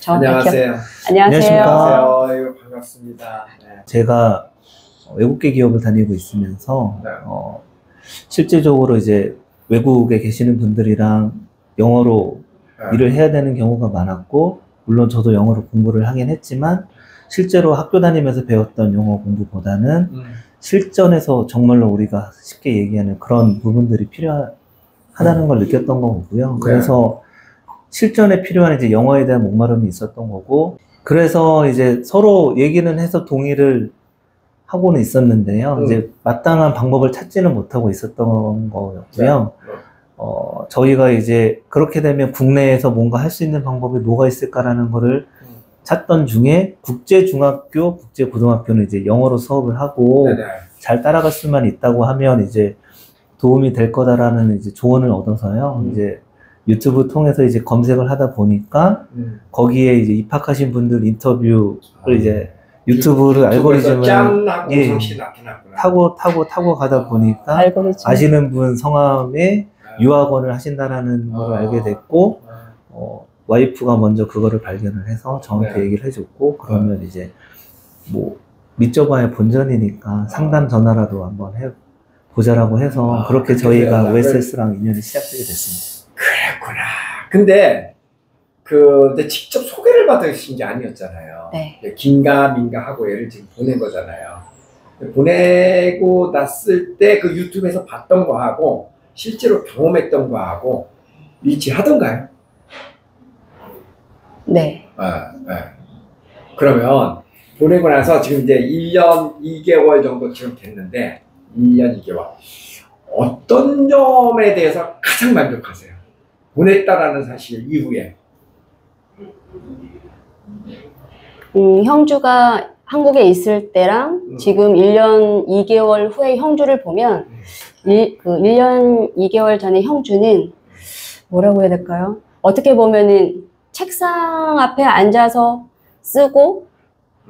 안녕하세요. 안녕하십니까. 안녕하세요. 반갑습니다. 네. 제가 외국계 기업을 다니고 있으면서 네. 실질적으로 이제 외국에 계시는 분들이랑 영어로 일을 해야 되는 경우가 많았고, 물론 저도 영어로 공부를 하긴 했지만 실제로 학교 다니면서 배웠던 영어 공부보다는 실전에서 정말로 우리가 쉽게 얘기하는 그런 부분들이 필요하다는 걸 느꼈던 거고요. 그래서 실전에 필요한 이제 영어에 대한 목마름이 있었던 거고, 그래서 이제 서로 얘기는 해서 동의를 하고는 있었는데요. 이제 마땅한 방법을 찾지는 못하고 있었던 거였고요. 저희가 이제 그렇게 되면 국내에서 뭔가 할 수 있는 방법이 뭐가 있을까라는 거를 찾던 중에 국제중학교, 국제고등학교는 이제 영어로 수업을 하고 잘 따라갈 수만 있다고 하면 이제 도움이 될 거다라는 이제 조언을 얻어서요. 이제 유튜브 통해서 이제 검색을 하다 보니까 거기에 이제 입학하신 분들 인터뷰를 이제 유튜브를 알고리즘을 타고 가다 보니까 아시는 분 성함에 유학원을 하신다라는 걸 알게 됐고, 와이프가 먼저 그거를 발견을 해서 저한테 얘기를 해줬고, 그러면 이제 뭐 믿져봐야 본전이니까 상담 전화라도 한번 해보자라고 해서 그렇게 저희가 OSS랑 인연이 시작되게 됐습니다. 그랬구나. 근데 근데 직접 소개를 받으신 게 아니었잖아요. 네. 긴가 하고 얘를 지금 보낸 거잖아요. 보내고 났을 때 그 유튜브에서 봤던 거하고 실제로 경험했던 거하고 일치하던가요? 네. 그러면 보내고 나서 지금 이제 1년 2개월 정도 지금 됐는데, 1년 2개월 어떤 점에 대해서 가장 만족하세요? 보냈다라는 사실 이후에. 형주가 한국에 있을 때랑 지금 1년 2개월 후에 형주를 보면 그 1년 2개월 전에 형주는 뭐라고 해야 될까요? 어떻게 보면은 책상 앞에 앉아서 쓰고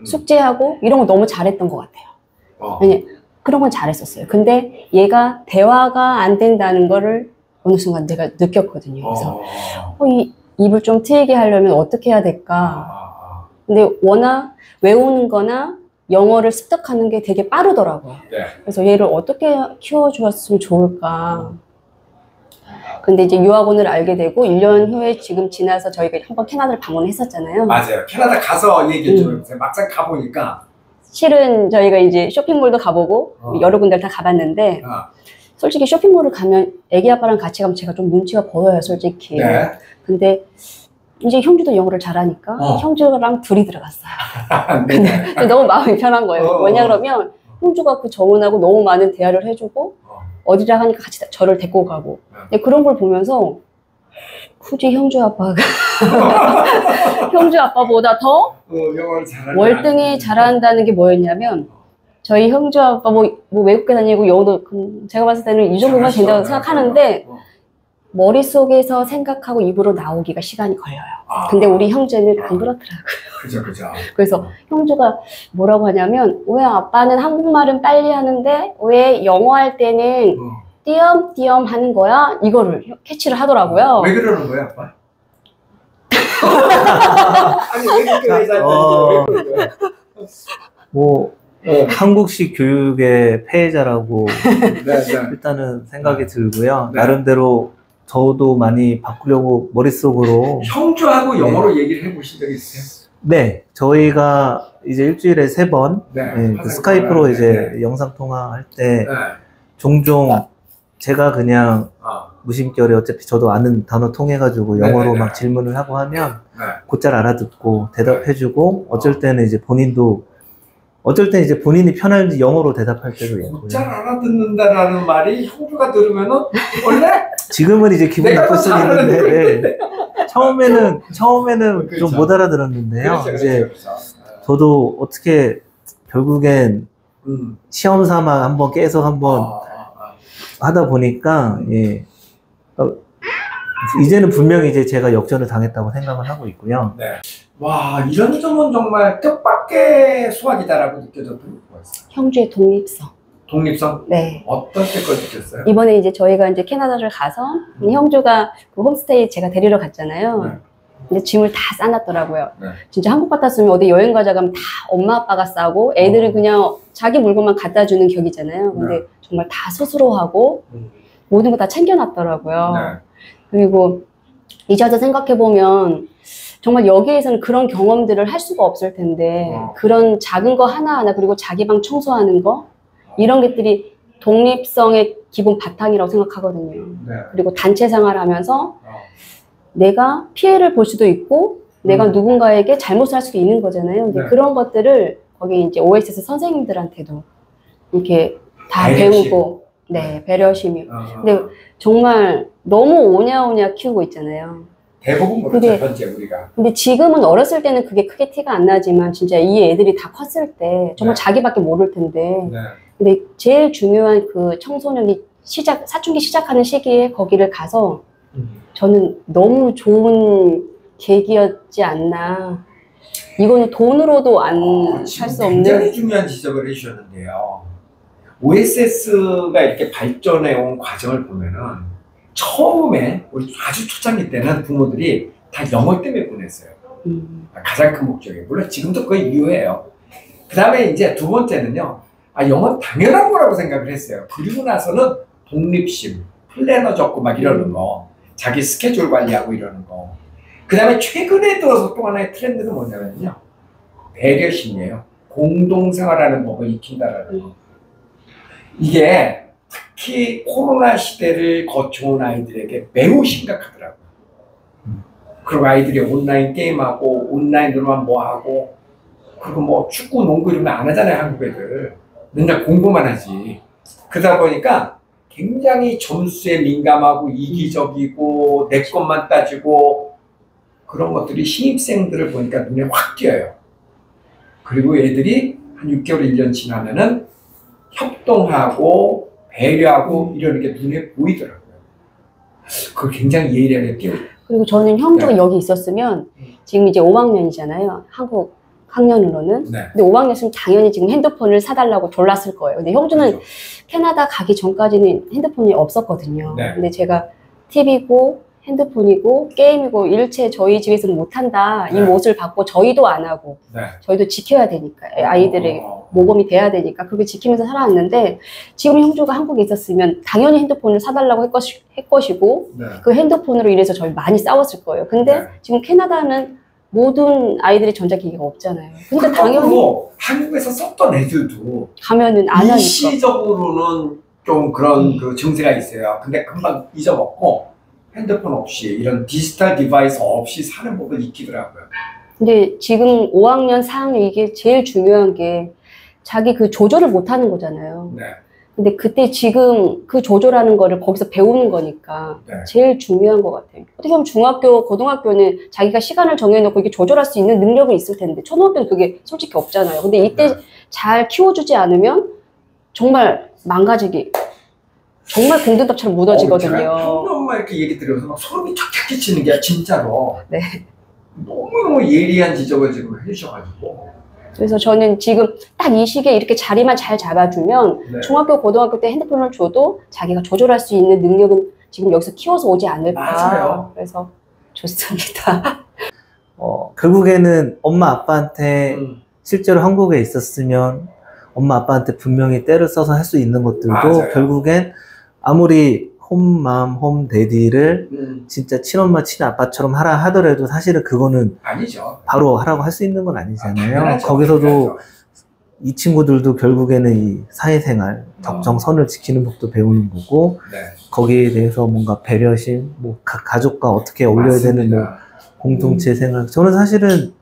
숙제하고 이런 거 너무 잘했던 것 같아요. 아니, 그런 건 잘했었어요. 근데 얘가 대화가 안 된다는 거를 어느 순간 내가 느꼈거든요. 그래서 입을 좀 트이게 하려면 어떻게 해야 될까? 근데 워낙 외우는 거나 영어를 습득하는 게 되게 빠르더라고요. 그래서 얘를 어떻게 키워주었으면 좋을까? 근데 이제 유학원을 알게 되고 1년 후에 지금 지나서 저희가 한번 캐나다를 방문했었잖아요. 맞아요. 캐나다 가서 얘기해 주세요. 막상 가보니까. 실은 저희가 이제 쇼핑몰도 가보고 여러 군데를 다 가봤는데 솔직히 쇼핑몰을 가면 애기 아빠랑 같이 가면 제가 좀 눈치가 보여요, 솔직히. 근데 이제 형주도 영어를 잘하니까 형주랑 둘이 들어갔어요. 근데 너무 마음이 편한 거예요. 왜냐 그러면 형주가 그 정은하고 너무 많은 대화를 해주고 어디라 하니까 같이 저를 데리고 가고. 근데 그런 걸 보면서 굳이 형주 아빠가 형주 아빠보다 더 월등히 잘한다는 게 뭐였냐면, 저희 형주 아빠 뭐 외국에 다니고 영어도 제가 봤을 때는 이 정도만 된다고 생각하는데 머릿속에서 생각하고 입으로 나오기가 시간이 걸려요. 근데 우리 형제는 안 그렇더라고요. 그죠. 그래서 형주가 뭐라고 하냐면, 왜 아빠는 한국말은 빨리 하는데 왜 영어 할 때는 띄엄띄엄 하는 거야? 이거를 캐치를 하더라고요. 왜 그러는 거야, 아빠? 아니, 왜 그렇게 왜 그러는 거야? 뭐 한국식 교육의 폐해자라고 일단은 생각이 들고요. 나름대로 저도 많이 바꾸려고 머릿속으로. 형주하고 영어로 얘기를 해보신 적이 있어요? 네, 저희가 이제 일주일에 3번 그 스카이프로 이제 영상통화할 때 종종 제가 그냥 무심결에 어차피 저도 아는 단어 통해가지고 영어로 막 질문을 하고 하면 곧잘 알아듣고 대답해주고, 어쩔 때는 이제 본인이 편한지 영어로 대답할 때도 있고요. 잘 알아듣는다라는 말이 형주가 들으면은 원래 지금은 이제 기분 나쁠 수 있는데 처음에는 좀 못 알아들었는데요. 이제 저도 어떻게 결국엔 시험 삼아 한번 깨서 한번 하다 보니까 이제는 분명히 이제 제가 역전을 당했다고 생각을 하고 있고요. 와, 이런 점은 정말 뜻밖의 수학이다라고 느껴졌던 것 같아요. 형주의 독립성. 독립성? 네. 어떤 때걸 느꼈어요? 이번에 이제 저희가 이제 캐나다를 가서 형주가 그 홈스테이 제가 데리러 갔잖아요. 근데 짐을 다 싸놨더라고요. 네. 진짜 한국 같았으면 어디 여행 가자 가면 다 엄마 아빠가 싸고 애들은 그냥 자기 물건만 갖다 주는 격이잖아요. 근데 네. 정말 다 스스로 하고 모든 거 다 챙겨놨더라고요. 네. 그리고 이제 와서 생각해보면 정말 여기에서는 그런 경험들을 할 수가 없을 텐데 그런 작은 거 하나하나 그리고 자기 방 청소하는 거 이런 것들이 독립성의 기본 바탕이라고 생각하거든요. 네. 그리고 단체 생활하면서 내가 피해를 볼 수도 있고 내가 누군가에게 잘못을 할 수도 있는 거잖아요. 근데 네. 그런 것들을 거기 이제 OSS 선생님들한테도 이렇게 다 배려심. 배우고 네, 배려심이. 어. 근데 정말 너무 오냐오냐 키우고 있잖아요. 대부분 그렇죠, 근데- 현재 우리가. 근데 지금은 어렸을 때는 그게 크게 티가 안 나지만 진짜 이 애들이 다 컸을 때 정말 네. 자기밖에 모를 텐데 네. 근데 제일 중요한 그 청소년이 사춘기 시작하는 시기에 거기를 가서 저는 너무 좋은 계기였지 않나. 이거는 돈으로도 안 살 수 없는. 굉장히 중요한 지적을 해주셨는데요. OSS가 이렇게 발전해 온 과정을 보면은 처음에 우리 아주 초창기 때는 부모들이 다 영어 때문에 보냈어요. 가장 큰 목적이. 물론 지금도 그거 이유예요. 그 다음에 이제 두 번째는요. 영어는 당연한 거라고 생각을 했어요. 그리고 나서는 독립심, 플래너 적고 막 이러는 거, 자기 스케줄 관리하고 이러는 거. 그 다음에 최근에 들어서 또 하나의 트렌드는 뭐냐면요. 배려심이에요. 공동생활하는 법을 익힌다라는 거. 이게 특히 코로나 시대를 거쳐온 아이들에게 매우 심각하더라고요. 그리고 아이들이 온라인 게임하고 온라인으로만 뭐하고 그리고 뭐 축구, 농구 이런 거 안 하잖아요, 한국 애들. 맨날 공부만 하지. 그러다 보니까 굉장히 점수에 민감하고 이기적이고 내 것만 따지고 그런 것들이 신입생들을 보니까 눈에 확 띄어요. 그리고 애들이 한 6개월, 1년 지나면은 협동하고 배려하고 이러는 게 눈에 보이더라고요. 그걸 굉장히 예리하게 띄워요. 그리고 저는 형주가 네. 여기 있었으면 지금 이제 5학년이잖아요. 한국 학년으로는. 네. 근데 5학년이면 당연히 지금 핸드폰을 사달라고 졸랐을 거예요. 근데 형주는 그렇죠. 캐나다 가기 전까지는 핸드폰이 없었거든요. 네. 근데 제가 TV고 핸드폰이고 게임이고 일체 저희 집에서는 못한다. 이 네. 못을 받고 저희도 안 하고 네. 저희도 지켜야 되니까 아이들의 어. 모범이 돼야 되니까 그렇게 지키면서 살아왔는데 지금 형주가 한국에 있었으면 당연히 핸드폰을 사달라고 했것이고 네. 그 핸드폰으로 인해서 저희 많이 싸웠을 거예요. 근데 네. 지금 캐나다는 모든 아이들이 전자기기가 없잖아요. 근데 당연히 뭐 한국에서 썼던 애들도 가면은 안 하니까. 일시적으로는 좀 그런 그 증세가 있어요. 근데 금방 잊어먹고 핸드폰 없이 이런 디지털 디바이스 없이 사는 법을 익히더라고요. 근데 지금 5학년, 4학년 이게 제일 중요한 게 자기 그 조절을 못 하는 거잖아요. 네. 근데 그때 지금 그 조절하는 거를 거기서 배우는 거니까 네. 제일 중요한 것 같아요. 어떻게 보면 중학교, 고등학교는 자기가 시간을 정해놓고 이게 조절할 수 있는 능력은 있을 텐데 초등학교는 그게 솔직히 없잖아요. 근데 이때 네. 잘 키워주지 않으면 정말 망가지기 정말 공든밥처럼 무너지거든요. 제가 평범한 이렇게 얘기 들으면서 막 소름이 쫙쫙 끼치는 게 진짜로. 네. 너무너무 예리한 지적을 지금 해주셔가지고. 그래서 저는 지금 딱 이 시기에 이렇게 자리만 잘 잡아주면 네. 중학교, 고등학교 때 핸드폰을 줘도 자기가 조절할 수 있는 능력은 지금 여기서 키워서 오지 않을까. 맞아요. 그래서 좋습니다. 결국에는 엄마 아빠한테 실제로 한국에 있었으면 엄마 아빠한테 분명히 때를 써서 할 수 있는 것들도 맞아요. 결국엔 아무리 홈맘, 홈데디를 진짜 친엄마, 친아빠처럼 하라 하더라도 사실은 그거는 아니죠. 바로 하라고 할 수 있는 건 아니잖아요. 당연하죠. 거기서도 당연하죠. 이 친구들도 결국에는 이 사회생활, 적정선을 지키는 법도 배우는 거고 네. 거기에 대해서 뭔가 배려심, 뭐 가족과 어떻게 어울려야 되는 뭐 맞습니다. 공동체 생활. 저는 사실은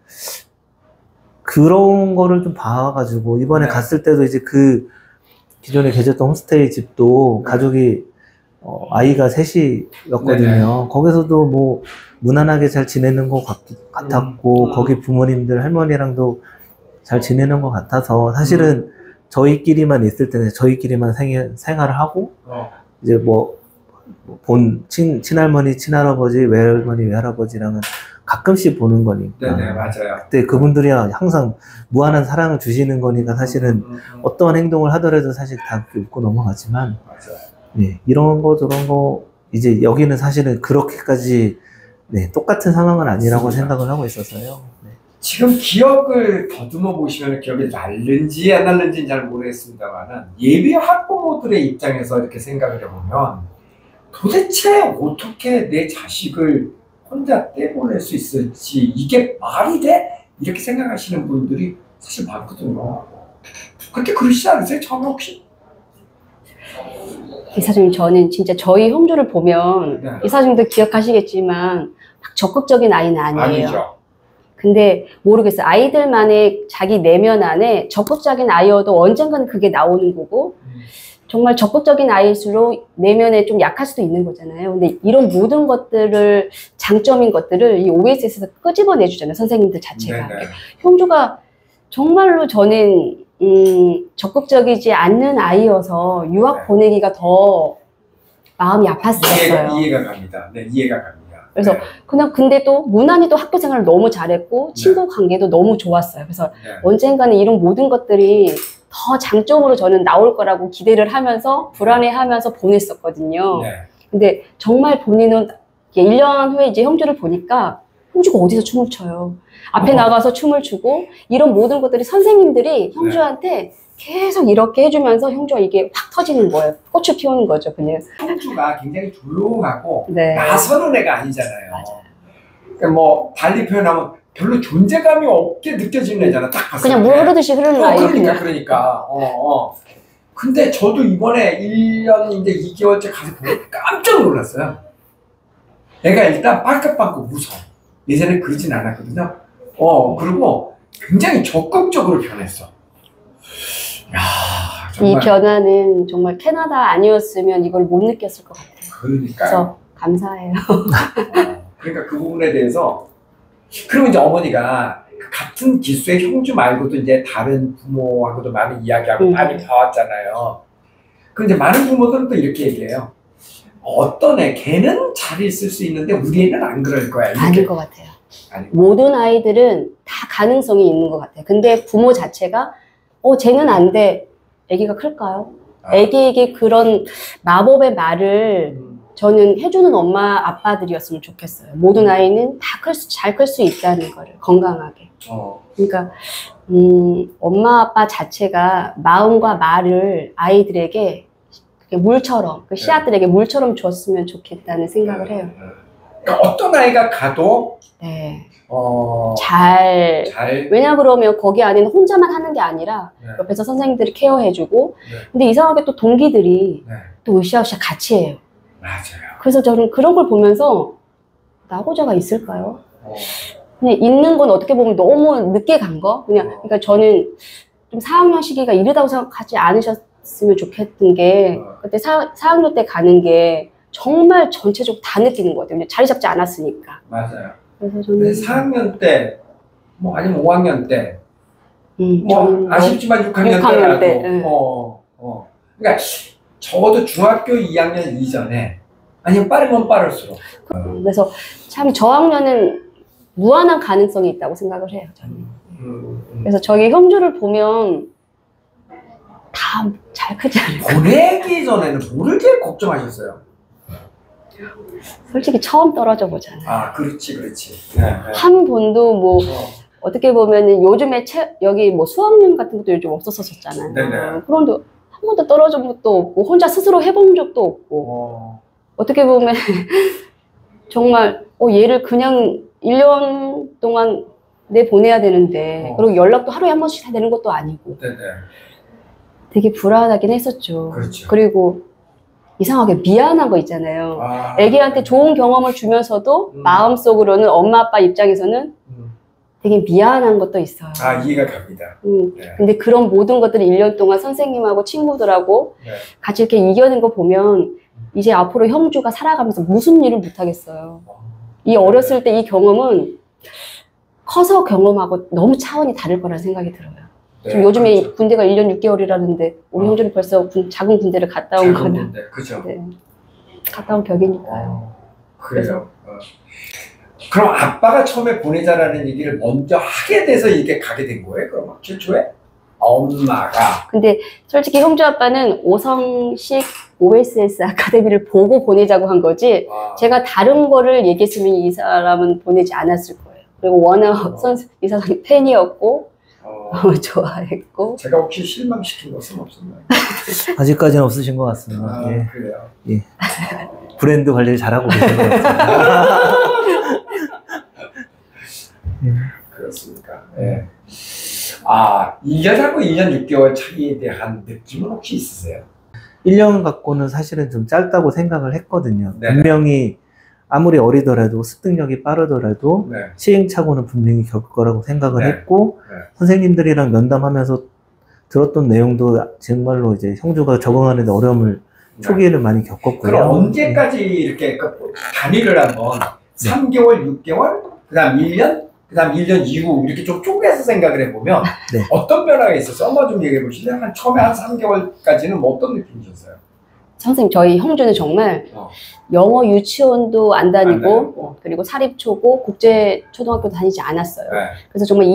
그런 거를 좀 봐가지고 이번에 네. 갔을 때도 이제 그 기존에 계셨던 홈스테이 집도 네. 가족이 아이가 셋이였거든요. 네네. 거기서도 뭐 무난하게 잘 지내는 것 같았고 거기 부모님들 할머니랑도 잘 지내는 것 같아서 사실은 저희끼리만 있을 때는 저희끼리만 생활을 하고 이제 뭐 본 친할머니, 친할아버지, 외할머니, 외할아버지랑은 가끔씩 보는 거니까. 네네, 맞아요. 그때 그분들이 항상 무한한 사랑을 주시는 거니까 사실은 어떠한 행동을 하더라도 사실 다 웃고 넘어가지만 맞아요. 네, 이런 거 저런 거 이제 여기는 사실은 그렇게까지 네, 똑같은 상황은 아니라고 맞습니다. 생각을 하고 있어서요. 네. 지금 기억을 더듬어 보시면 기억이 날는지 안 날는지는 잘 모르겠습니다만은 예비 학부모들의 입장에서 이렇게 생각을 해보면 도대체 어떻게 내 자식을 혼자 떼보낼 수 있을지 이게 말이 돼? 이렇게 생각하시는 분들이 사실 많거든요. 그렇게 그러시지 않으세요? 처음에 혹시? 이사장님, 저는 진짜 저희 형주를 보면 네. 이사장님도 기억하시겠지만 막 적극적인 아이는 아니에요. 아니죠. 근데 모르겠어요. 아이들만의 자기 내면 안에 적극적인 아이여도 언젠가는 그게 나오는 거고 정말 적극적인 아이일수록 내면에 좀 약할 수도 있는 거잖아요. 근데 이런 모든 것들을 장점인 것들을 이 OSS에서 끄집어내 주잖아요. 선생님들 자체가. 네네. 형주가 정말로 저는 적극적이지 않는 아이여서 유학 네. 보내기가 더 마음이 아팠었어요. 이해가 갑니다. 네, 이해가 갑니다. 그래서 네. 그냥 근데 또 무난히 또 학교 생활을 너무 잘했고 친구 관계도 너무 좋았어요. 그래서 네. 언젠가는 이런 모든 것들이 더 장점으로 저는 나올 거라고 기대를 하면서 불안해하면서 보냈었거든요. 네. 근데 정말 본인은 1년 후에 이제 형주를 보니까 형주가 어디서 춤을 춰요. 앞에 나가서 춤을 추고 이런 모든 것들이 선생님들이 형주한테 계속 이렇게 해주면서 형주가 이게 확 터지는 거예요. 꽃을 피우는 거죠, 그냥. 형주가 굉장히 조용하고 네. 나서는 애가 아니잖아요. 맞아요. 그러니까 뭐 달리 표현하면 별로 존재감이 없게 느껴지는 애잖아. 딱 봤을 그냥 때. 물 흐르듯이 흐르는 아이. 그러니까. 근데 저도 이번에 1년 이제 2개월째 가서 보고 깜짝 놀랐어요. 애가 일단 빨갛고 무서워. 예전에 그러진 않았거든요. 그리고 굉장히 적극적으로 변했어. 야, 이 정말. 변화는 정말 캐나다 아니었으면 이걸 못 느꼈을 것 같아요. 그러니까요. 그래서 감사해요. 그러니까 그 부분에 대해서 그리고 이제 어머니가 같은 기수의 형주 말고도 이제 다른 부모하고도 많이 이야기하고 많이 봐왔잖아요. 근데 많은 부모들은 또 이렇게 얘기해요. 어떤 애, 걔는 잘 있을 수 있는데 우리 애는 안 그럴 거야. 이렇게. 아닐 것 같아요. 아니고. 모든 아이들은 다 가능성이 있는 것 같아요. 근데 부모 자체가 쟤는 안 돼. 아기가 클까요? 아기에게 그런 마법의 말을 저는 해주는 엄마 아빠들이었으면 좋겠어요. 모든 아이는 다 잘 클 수 있다는 거를 건강하게. 그러니까 엄마 아빠 자체가 마음과 말을 아이들에게 물처럼 그 씨앗들에게 물처럼 줬으면 좋겠다는 생각을 해요. 그러니까 어떤 아이가 가도 네. 잘 왜냐 그러면 거기 안에는 혼자만 하는 게 아니라 네. 옆에서 선생님들이 케어해주고 네. 근데 이상하게 또 동기들이 네. 또 으쌰으쌰 같이 해요. 맞아요. 그래서 저는 그런 걸 보면서 나고자가 있을까요? 그냥 있는 건 어떻게 보면 너무 늦게 간 거? 그러니까 저는 좀 4학년 시기가 이르다고 생각하지 않으셨으면 좋겠던 게 그때 4학년 때 가는 게 정말 전체적으로 다 느끼는 것 같아요. 자리 잡지 않았으니까. 맞아요. 그래서 저는 4학년 때, 뭐 아니면 5학년 때, 저는 아쉽지만 6학년 때라도, 그러니까 적어도 중학교 2학년 이전에, 아니면 빠르면 빠를수록. 그래서 참 저학년은 무한한 가능성이 있다고 생각을 해요. 저는. 그래서 저희 형주를 보면 다 잘 크지 않을까. 보내기 전에는 뭐를 제일 걱정하셨어요? 솔직히 처음 떨어져 보잖아요. 그렇지. 네. 한 번도 뭐 어떻게 보면은 요즘에 여기 뭐 수학여행 같은 것도 요즘 없었었잖아요. 네네. 그런데 한 번도 떨어진 것도 없고 혼자 스스로 해본 적도 없고 어떻게 보면 정말 얘를 그냥 1년 동안 내보내야 되는데 그리고 연락도 하루에 한 번씩 해야 되는 것도 아니고 네네. 되게 불안하긴 했었죠. 그렇죠. 그리고 이상하게 미안한 거 있잖아요. 애기한테 좋은 경험을 주면서도 마음속으로는 엄마 아빠 입장에서는 되게 미안한 것도 있어요. 이해가 갑니다. 네. 근데 그런 모든 것들을 1년 동안 선생님하고 친구들하고 네. 같이 이렇게 이겨낸 거 보면 이제 앞으로 형주가 살아가면서 무슨 일을 못 하겠어요. 이 어렸을 때 이 경험은 커서 경험하고 너무 차원이 다를 거라는 생각이 들어요. 지금 요즘에 그렇죠. 군대가 1년 6개월이라는데 우리 형주는 벌써 작은 군대를 갔다 온 거나 그죠. 네. 갔다 온 격이니까요. 그래요. 그럼 아빠가 처음에 보내자라는 얘기를 먼저 하게 돼서 이게 가게 된 거예요? 그럼 최초에? 엄마가. 근데 솔직히 형주 아빠는 오성식 OSS 아카데미를 보고 보내자고 한 거지 제가 다른 거를 얘기했으면 이 사람은 보내지 않았을 거예요. 그리고 워낙 선수 이 사람이 팬이었고 좋아했고. 제가 혹시 실망시킨 것은 없었나요? 아직까지는 없으신 것 같습니다. 예. 그래요. 예. 브랜드 관리를 잘하고 계신 것 같습니다. 그렇습니까? 예. 1년하고 1년 6개월 차이에 대한 느낌은 혹시 있으세요? 1년 갖고는 사실은 좀 짧다고 생각을 했거든요. 네네. 분명히 아무리 어리더라도 습득력이 빠르더라도 네. 시행착오는 분명히 겪을 거라고 생각을 네. 했고 네. 선생님들이랑 면담하면서 들었던 내용도 정말로 이제 형주가 적응하는 데 어려움을 초기에는 많이 겪었고요. 그럼 언제까지 이렇게 단위를 한번 3개월, 6개월, 그 다음 1년, 그 다음 1년 이후 이렇게 좀 쪼개서 생각을 해보면 네. 어떤 변화가 있었어요? 엄마 좀 얘기해 보실래요? 처음에 한 3개월까지는 뭐 어떤 느낌이셨어요? 선생님 저희 형주는 정말 영어 유치원도 안 다니고 그리고 사립초고 국제초등학교 다니지 않았어요. 네. 그래서 정말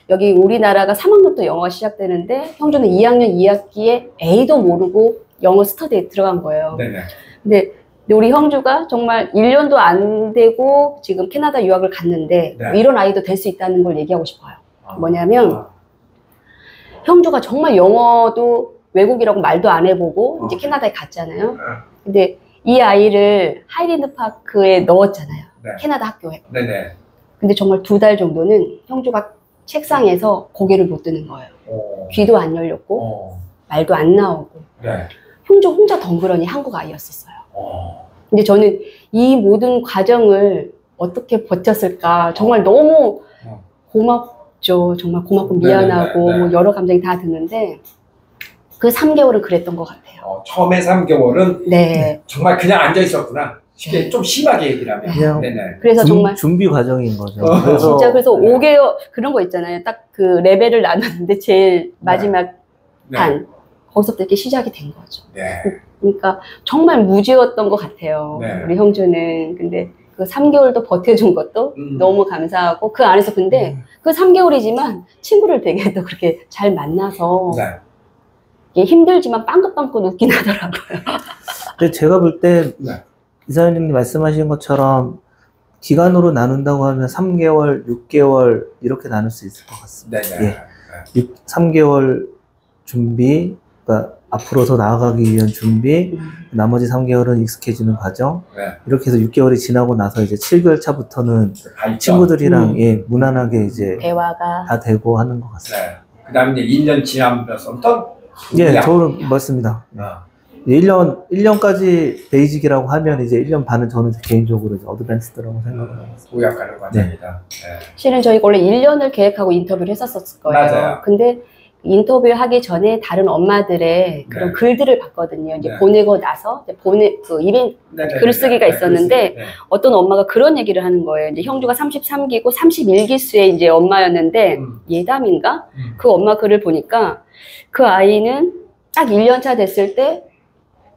여기 우리나라가 3학년부터 영어가 시작되는데 형주는 2학년 2학기에 A도 모르고 영어 스터디에 들어간 거예요. 네네. 근데 우리 형주가 정말 1년도 안 되고 지금 캐나다 유학을 갔는데 네. 이런 아이도 될 수 있다는 걸 얘기하고 싶어요. 뭐냐면 형주가 정말 영어도 외국이라고 말도 안 해보고 이제 캐나다에 갔잖아요. 근데 이 아이를 하이랜드 파크에 넣었잖아요. 네. 캐나다 학교에. 네네. 근데 정말 2달 정도는 형주가 책상에서 고개를 못 드는 거예요. 귀도 안 열렸고 말도 안 나오고. 네. 형주 혼자 덩그러니 한국 아이였었어요. 근데 저는 이 모든 과정을 어떻게 버텼을까 정말 너무 고맙죠. 정말 고맙고 미안하고 네네네. 뭐 여러 감정이 다 드는데 그 3개월은 그랬던 것 같아요. 처음에 3개월은 네. 정말 그냥 앉아 있었구나. 쉽게 좀 심하게 얘기를 그냥 하면. 네네. 그래서 정말 준비 과정인 거죠. 그래서 네. 5개월 그런 거 있잖아요. 딱 그 레벨을 나눴는데 제일 마지막 네. 반 거기서부터 이렇게 시작이 된 거죠. 네. 그러니까 정말 무지였던 것 같아요. 네. 우리 형주는. 근데 그 3개월도 버텨준 것도 너무 감사하고 그 안에서 근데 그 3개월이지만 친구를 되게 또 그렇게 잘 만나서 네. 이게 힘들지만 빵긋빵긋 웃긴 하더라고요. 근데 제가 볼 때 네. 이사장님 말씀하신 것처럼 기간으로 나눈다고 하면 3개월, 6개월 이렇게 나눌 수 있을 것 같습니다. 네네. 예. 3개월 준비, 그러니까 앞으로 더 나아가기 위한 준비, 나머지 3개월은 익숙해지는 과정. 네. 이렇게 해서 6개월이 지나고 나서 이제 7개월 차부터는 발전. 친구들이랑 무난하게 이제 대화가 다 되고 하는 것 같습니다. 네. 그 다음에 이제 1년 지나면서부터 예, 저는 맞습니다. 1년까지 베이직이라고 하면 이제 1년 반은 저는 개인적으로 이제 어드밴스드라고 생각을 합니다. 도약하는 과정이다. 네. 실은 저희가 원래 1년을 계획하고 인터뷰를 했었을 거예요. 맞아요. 근데 인터뷰 하기 전에 다른 엄마들의 그런 네. 글들을 봤거든요. 이제 네. 보내고 나서 이제 그 이벤트 네네네. 글쓰기가 있었는데 네. 어떤 엄마가 그런 얘기를 하는 거예요. 이제 형주가 33기고 31기수의 이제 엄마였는데 예담인가? 그 엄마 글을 보니까 그 아이는 딱 1년 차 됐을 때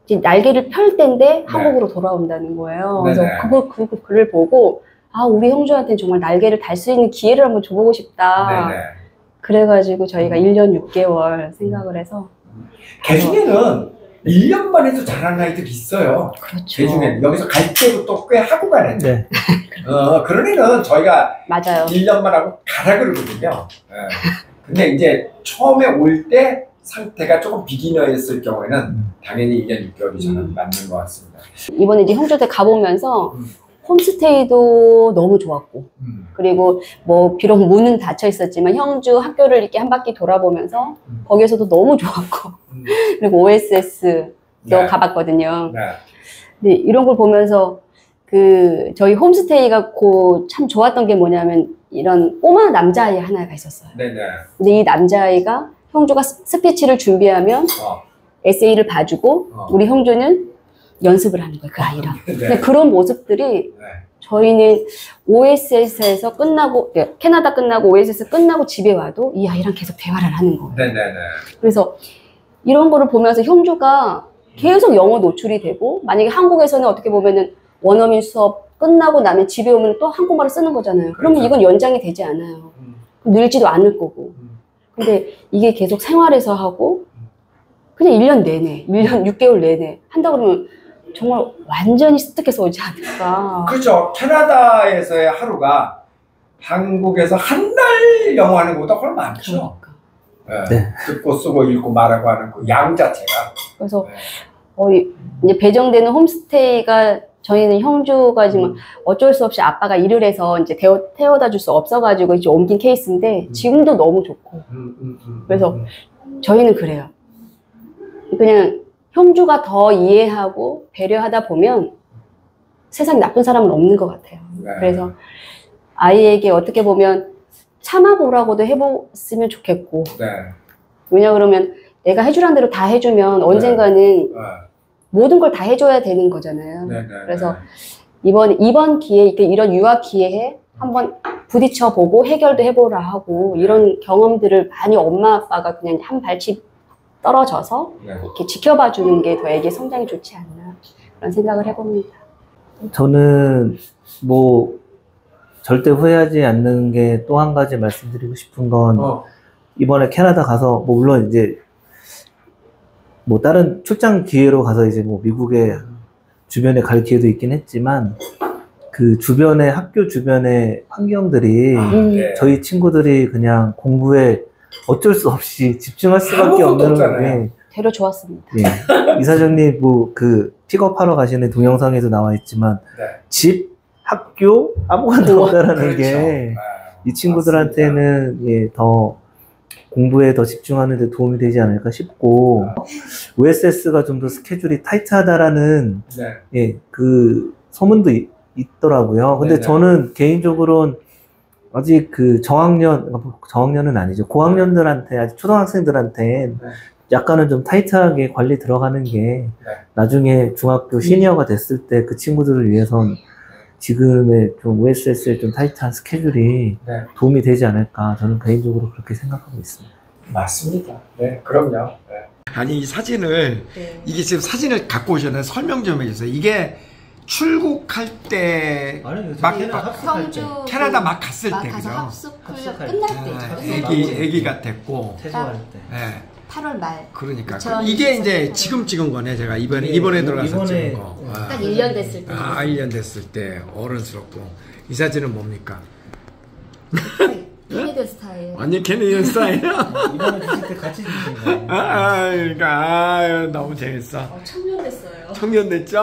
이제 날개를 펼 때인데 한국으로 돌아온다는 거예요. 그래서 네네. 그 글을 보고 아 우리 형주한테는 정말 날개를 달 수 있는 기회를 한번 줘보고 싶다. 네네. 그래가지고 저희가 1년 6개월 생각을 해서 개 중에는 1년만 해도 잘하는 아이들이 있어요. 그렇죠. 개 중에는 여기서 갈 때부터 꽤 하고 가는. 네. 그런 애는 저희가 맞아요. 1년만 하고 가라 그러거든요. 네. 근데 이제 처음에 올 때 상태가 조금 비기너였을 경우에는 당연히 1년 6개월이 저는 맞는 것 같습니다. 이번에 이제 형주한테 가보면서 홈스테이도 너무 좋았고 그리고 뭐 비록 문은 닫혀 있었지만 형주 학교를 이렇게 한 바퀴 돌아보면서 거기에서도 너무 좋았고 그리고 OSS도 네. 가봤거든요. 네. 근데 이런 걸 보면서 그 저희 홈스테이가 참 좋았던 게 뭐냐면 이런 꼬마 남자아이 하나가 있었어요. 네네. 근데 이 남자아이가 형주가 스피치를 준비하면 에세이를 봐주고 우리 형주는 연습을 하는 거예요. 그 아이랑. 네. 근데 그런 모습들이 네. 저희는 OSS에서 끝나고 캐나다 끝나고 OSS 끝나고 집에 와도 이 아이랑 계속 대화를 하는 거예요. 네네네. 그래서 이런 거를 보면서 형주가 계속 영어 노출이 되고 만약에 한국에서는 어떻게 보면은 원어민 수업 끝나고 나면 집에 오면 또 한국말을 쓰는 거잖아요. 그러면 이건 연장이 되지 않아요. 늘지도 않을 거고. 근데 이게 계속 생활에서 하고 그냥 1년 내내, 1년 6개월 내내 한다 그러면 정말 완전히 습득해서 오지 않을까. 그렇죠. 캐나다에서의 하루가 한국에서 한 달 영어 하는 것보다 훨씬 많죠. 그러니까. 네. 네. 듣고 쓰고 읽고 말하고 하는 그 양 자체가. 그래서 네. 이제 배정되는 홈스테이가 저희는 형주가 지금 어쩔 수 없이 아빠가 일을 해서 이제 태워다 줄 수 없어가지고 이제 옮긴 케이스인데 지금도 너무 좋고. 그래서 저희는 그래요. 그냥 형주가 더 이해하고 배려하다 보면 세상에 나쁜 사람은 없는 것 같아요. 네. 그래서 아이에게 어떻게 보면 참아보라고도 해봤으면 좋겠고. 네. 왜냐 그러면 내가 해주란 대로 다 해주면 언젠가는 네. 모든 걸 다 해줘야 되는 거잖아요. 네. 네. 그래서 이번 기회에 이런 유학 기회에 한번 부딪혀보고 해결도 해보라 하고 이런 경험들을 많이 엄마 아빠가 그냥 한 발씩 떨어져서 네. 이렇게 지켜봐 주는 게 더 애기 성장이 좋지 않나 그런 생각을 해봅니다. 저는 뭐 절대 후회하지 않는 게 또 한 가지 말씀드리고 싶은 건 이번에 캐나다 가서 뭐 물론 이제 뭐 다른 출장 기회로 가서 이제 뭐 미국의 주변에 갈 기회도 있긴 했지만 그 주변의 학교 주변의 환경들이 네. 저희 친구들이 그냥 공부에 어쩔 수 없이 집중할 수밖에 없는 게 되려 좋았습니다. 예. 이사장님 뭐 그 픽업하러 가시는 동영상에도 나와 있지만 네. 집, 학교 아무것도 없다라는 그렇죠. 게 이 친구들한테는 예, 더 공부에 더 집중하는 데 도움이 되지 않을까 싶고 OSS가 좀 더 스케줄이 타이트하다라는 네. 예, 그 소문도 있더라고요. 근데 네네. 저는 개인적으로는 아직 그 저학년은 아니죠. 고학년들한테 아직 초등학생들한테 약간은 좀 타이트하게 관리 들어가는 게 나중에 중학교 시니어가 됐을 때 그 친구들을 위해선 지금의 좀 OSS의 좀 타이트한 스케줄이 네. 도움이 되지 않을까 저는 개인적으로 그렇게 생각하고 있습니다. 맞습니다. 네, 그럼요. 네. 아니 이 사진을 이게 지금 사진을 갖고 오셨는데 설명 좀 해주세요. 이게 출국할 때 캐나다 막 갔을 때 그죠? 합숙 훈련 끝날 때 애기 같았고 퇴소할 때. 네. 8월 말. 그러니까 2024 이게 이제 지금 찍은 거네. 제가 이번에 들어가서 찍은 거. 딱 1년 됐을 때. 1년 됐을 때 어른스럽고. 이 사진은 뭡니까? 캐네디언 스타일. 완전 캐네디언 스타일이야. 이번에 주실 때 같이 주신 거예요. 그러니까 너무 재밌어. 청년 됐어요. 청년 됐죠?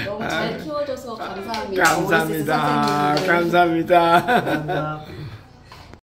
너무 잘 키워줘서 감사합니다. 감사합니다. OSS 선생님들. 감사합니다. 감사합니다.